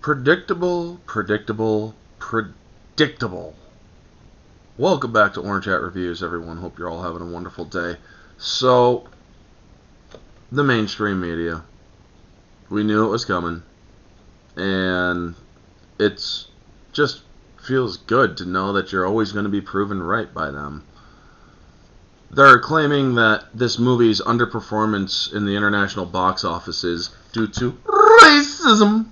Predictable, predictable, predictable. Welcome back to Orange Hat Reviews, everyone. Hope you're all having a wonderful day. So, the mainstream media. We knew it was coming. And it's just feels good to know that you're always going to be proven right by them. They're claiming that this movie's underperformance in the international box office is due to racism.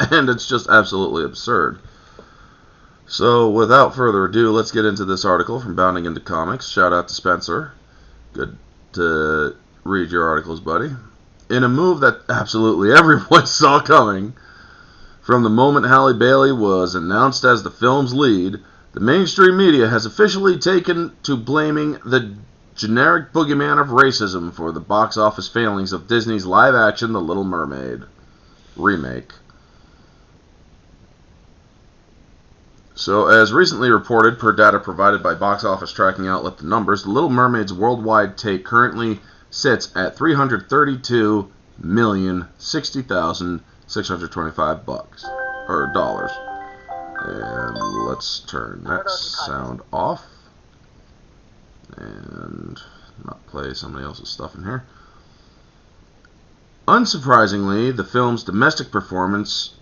And it's just absolutely absurd. So, without further ado, let's get into this article from Bounding Into Comics. Shout out to Spencer. Good to read your articles, buddy. In a move that absolutely everyone saw coming, from the moment Halle Bailey was announced as the film's lead, the mainstream media has officially taken to blaming the generic boogeyman of racism for the box office failings of Disney's live-action The Little Mermaid remake. So, as recently reported per data provided by box office tracking outlet The Numbers, The Little Mermaid's worldwide take currently sits at $332,060,625 dollars. And let's turn that sound off and not play somebody else's stuff in here. Unsurprisingly, the film's domestic performance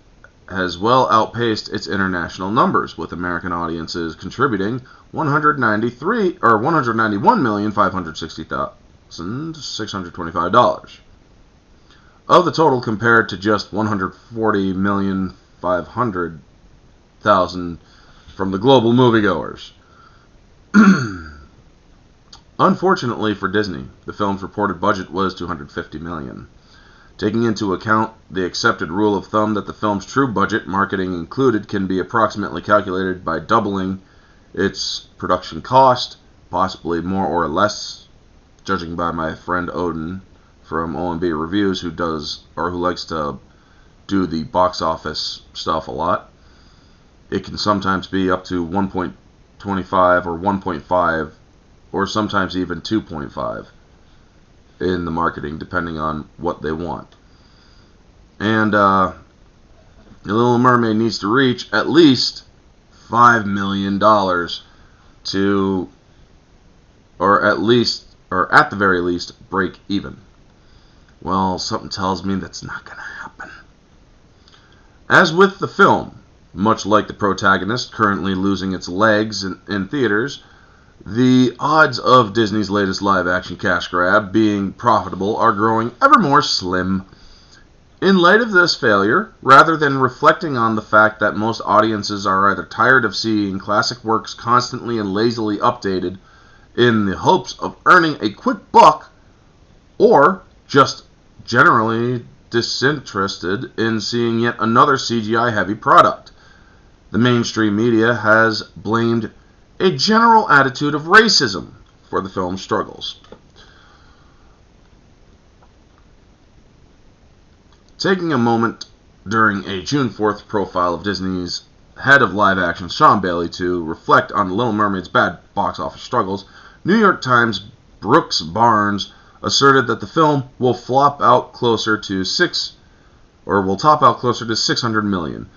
has well outpaced its international numbers, with American audiences contributing $191,560,625 of the total, compared to just $140,500,000 from the global moviegoers. Unfortunately for Disney, the film's reported budget was $250 million. Taking into account the accepted rule of thumb that the film's true budget, marketing included, can be approximately calculated by doubling its production cost, possibly more or less, judging by my friend Odin from OMB Reviews, who likes to do the box office stuff a lot. It can sometimes be up to 1.25 or 1.5 or sometimes even 2.5 in the marketing, depending on what they want. And The Little Mermaid needs to reach at least $5 million to, or at the very least, break even. Well, something tells me that's not going to happen. As with the film, much like the protagonist currently losing its legs in theaters, the odds of Disney's latest live-action cash grab being profitable are growing ever more slim. In light of this failure, rather than reflecting on the fact that most audiences are either tired of seeing classic works constantly and lazily updated in the hopes of earning a quick buck, or just generally disinterested in seeing yet another CGI-heavy product, the mainstream media has blamed a general attitude of racism for the film's struggles. Taking a moment during a June 4th profile of Disney's head of live-action, Sean Bailey, to reflect on The Little Mermaid's bad box office struggles, New York Times' Brooks Barnes asserted that the film will top out closer to $600 million.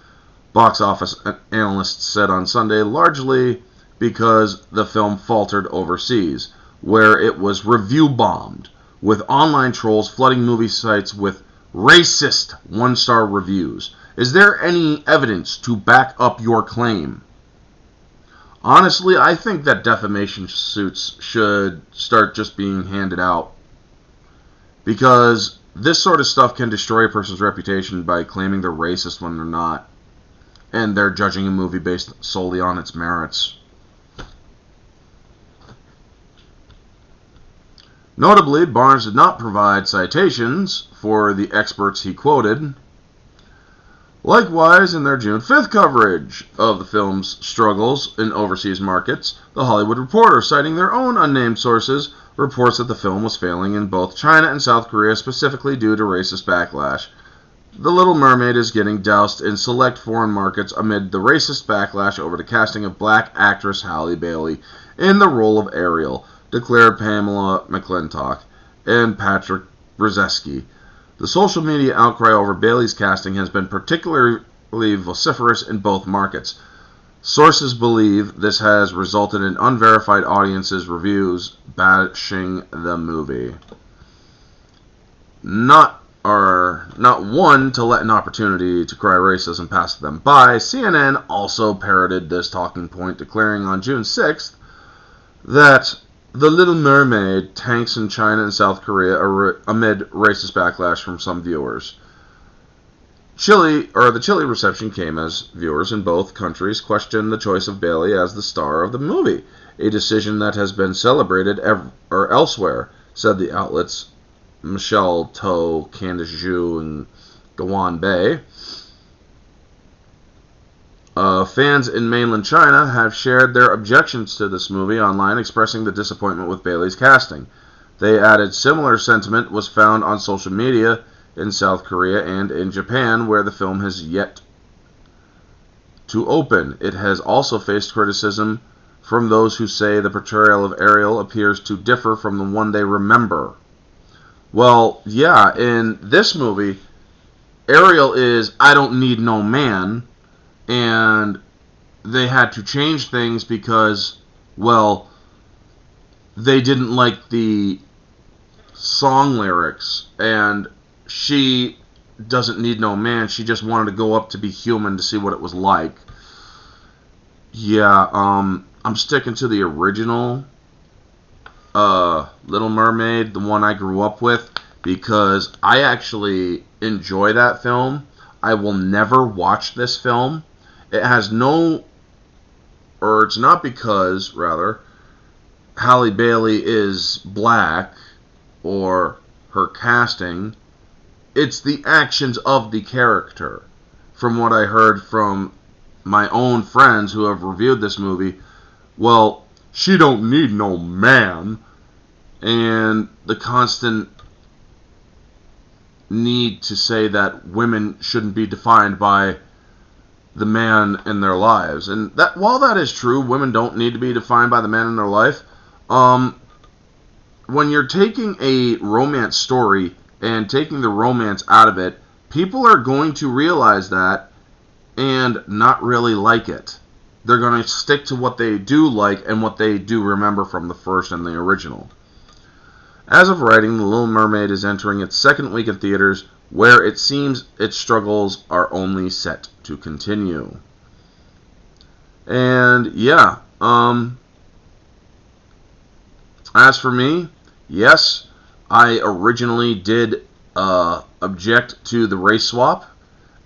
Box office analysts said on Sunday, largely because the film faltered overseas, where it was review-bombed, with online trolls flooding movie sites with racist one-star reviews. Is there any evidence to back up your claim? Honestly, I think that defamation suits should start just being handed out, because this sort of stuff can destroy a person's reputation by claiming they're racist when they're not, and they're judging a movie based solely on its merits. Notably, Barnes did not provide citations for the experts he quoted. Likewise, in their June 5th coverage of the film's struggles in overseas markets, The Hollywood Reporter, citing their own unnamed sources, reports that the film was failing in both China and South Korea, specifically due to racist backlash. The Little Mermaid is getting doused in select foreign markets amid the racist backlash over the casting of black actress Halle Bailey in the role of Ariel, declared Pamela McClintock and Patrick Brzezinski, The social media outcry over Bailey's casting has been particularly vociferous in both markets. Sources believe this has resulted in unverified audiences' reviews bashing the movie. Not one to let an opportunity to cry racism pass them by, CNN also parroted this talking point, declaring on June 6th that The Little Mermaid tanks in China and South Korea amid racist backlash from some viewers. The chilly reception came as viewers in both countries questioned the choice of Bailey as the star of the movie, a decision that has been celebrated elsewhere, said the outlets Michelle To, Candice Zhu, and Gawan Bei. Fans in mainland China have shared their objections to this movie online, expressing the disappointment with Bailey's casting. They added similar sentiment was found on social media in South Korea and in Japan, where the film has yet to open. It has also faced criticism from those who say the portrayal of Ariel appears to differ from the one they remember. Well, yeah, in this movie, Ariel is I don't need no man, and they had to change things because, well, they didn't like the song lyrics, and she doesn't need no man, she just wanted to go up to be human to see what it was like. Yeah, I'm sticking to the original Little Mermaid, the one I grew up with, because I actually enjoy that film. I will never watch this film. It's not because, rather, Halle Bailey is black or her casting. It's the actions of the character. From what I heard from my own friends who have reviewed this movie, well, she don't need no man, and the constant need to say that women shouldn't be defined by the man in their lives. And that, while that is true, women don't need to be defined by the man in their life. When you're taking a romance story and taking the romance out of it, people are going to realize that and not really like it. They're going to stick to what they do like and what they do remember from the first and the original. As of writing, The Little Mermaid is entering its second week in theaters, where it seems its struggles are only set to continue. And yeah, as for me, yes, I originally did object to the race swap,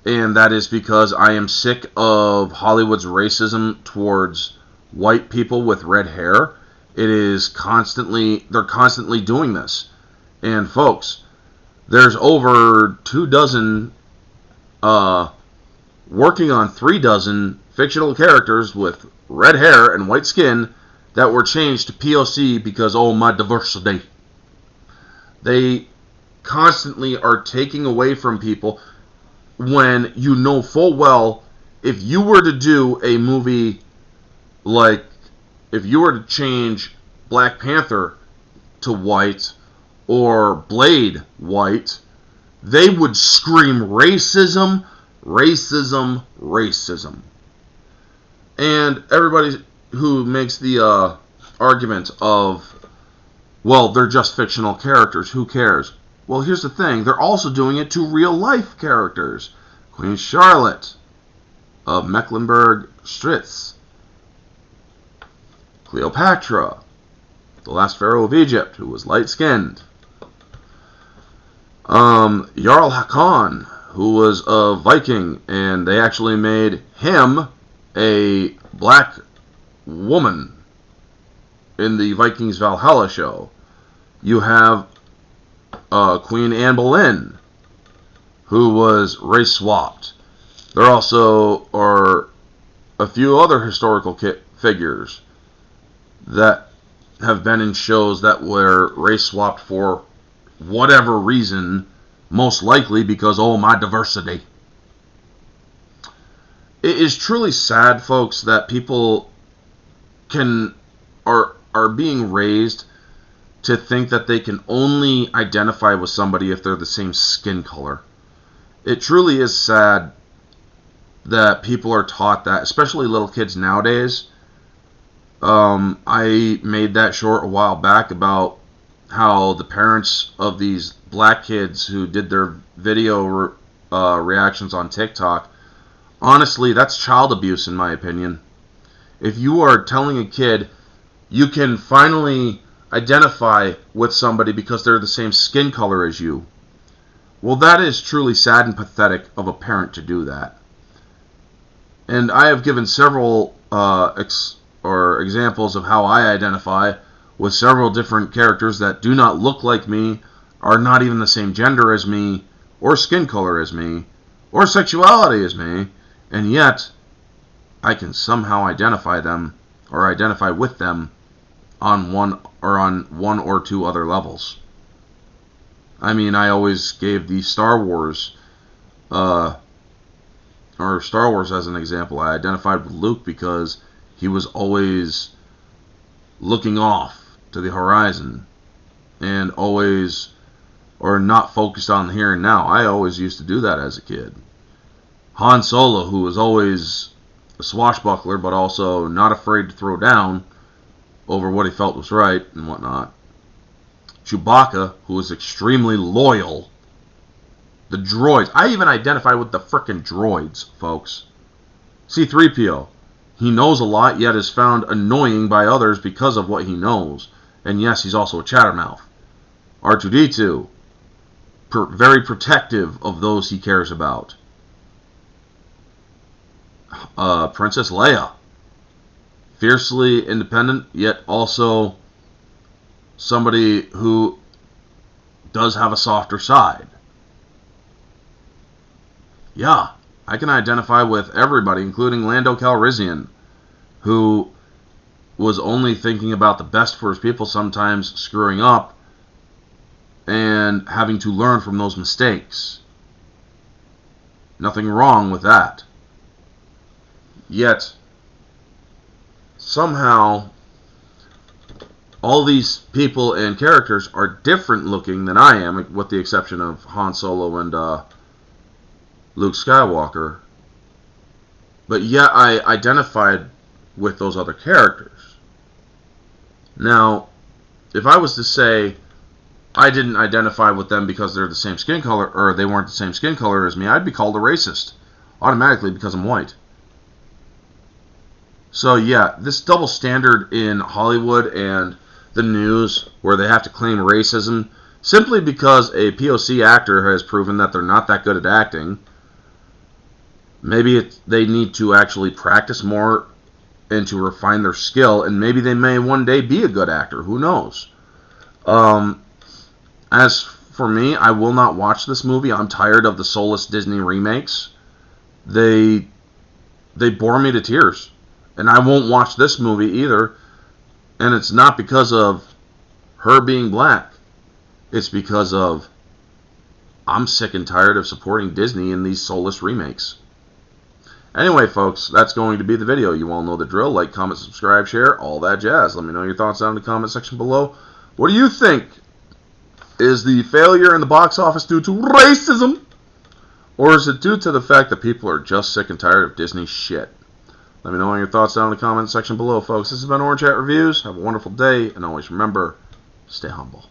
and that is because I am sick of Hollywood's racism towards white people with red hair. They're constantly doing this. And folks, there's over 24 working on 36 fictional characters with red hair and white skin that were changed to POC because, oh, my diversity. They constantly are taking away from people when you know full well, if you were to do a movie like, if you were to change Black Panther to white or Blade white, they would scream racism, racism, racism. And everybody who makes the argument of, well, they're just fictional characters, who cares? Well, here's the thing, they're also doing it to real-life characters. Queen Charlotte of Mecklenburg-Strelitz, Cleopatra, the last pharaoh of Egypt, who was light-skinned, Jarl Hakon, who was a Viking, and they actually made him a black woman in the Vikings Valhalla show. You have Queen Anne Boleyn, who was race swapped. There also are a few other historical figures that have been in shows that were race swapped for whatever reason, most likely because, oh, my diversity. It is truly sad, folks, that people are being raised to think that they can only identify with somebody if they're the same skin color. It truly is sad that people are taught that, especially little kids nowadays. I made that short a while back about how the parents of these black kids who did their video reactions on TikTok, honestly, that's child abuse in my opinion. If you are telling a kid you can finally identify with somebody because they're the same skin color as you, well, that is truly sad and pathetic of a parent to do that. And I have given several examples of how I identify with several different characters that do not look like me, are not even the same gender as me, or skin color as me, or sexuality as me, and yet I can somehow identify them or identify with them on one or two other levels. I mean, I always gave the Star Wars as an example. I identified with Luke because he was always looking off to the horizon and always, or not focused on the here and now. I always used to do that as a kid. Han Solo, who was always a swashbuckler but also not afraid to throw down over what he felt was right and whatnot. Chewbacca, who was extremely loyal. The droids. I even identify with the frickin' droids, folks. C-3PO. He knows a lot, yet is found annoying by others because of what he knows. And yes, he's also a chattermouth. R2-D2. Very protective of those he cares about. Princess Leia. Fiercely independent, yet also somebody who does have a softer side. Yeah, I can identify with everybody, including Lando Calrissian, who was only thinking about the best for his people, sometimes screwing up and having to learn from those mistakes. Nothing wrong with that. Yet, somehow, all these people and characters are different looking than I am, with the exception of Han Solo and Luke Skywalker. But yet I identified with those other characters. Now, if I was to say I didn't identify with them because they're the same skin color, or they weren't the same skin color as me, I'd be called a racist automatically because I'm white. So yeah, this double standard in Hollywood and the news where they have to claim racism simply because a POC actor has proven that they're not that good at acting. Maybe they need to actually practice more and to refine their skill, and maybe they may one day be a good actor. Who knows? As for me, I will not watch this movie. I'm tired of the soulless Disney remakes. They bore me to tears. And I won't watch this movie either. And it's not because of her being black. It's because of I'm sick and tired of supporting Disney in these soulless remakes. Anyway, folks, that's going to be the video. You all know the drill. Like, comment, subscribe, share, all that jazz. Let me know your thoughts down in the comment section below. What do you think? Is the failure in the box office due to racism? Or is it due to the fact that people are just sick and tired of Disney shit? Let me know your thoughts down in the comment section below, folks. This has been Orange Hat Reviews. Have a wonderful day, and always remember, stay humble.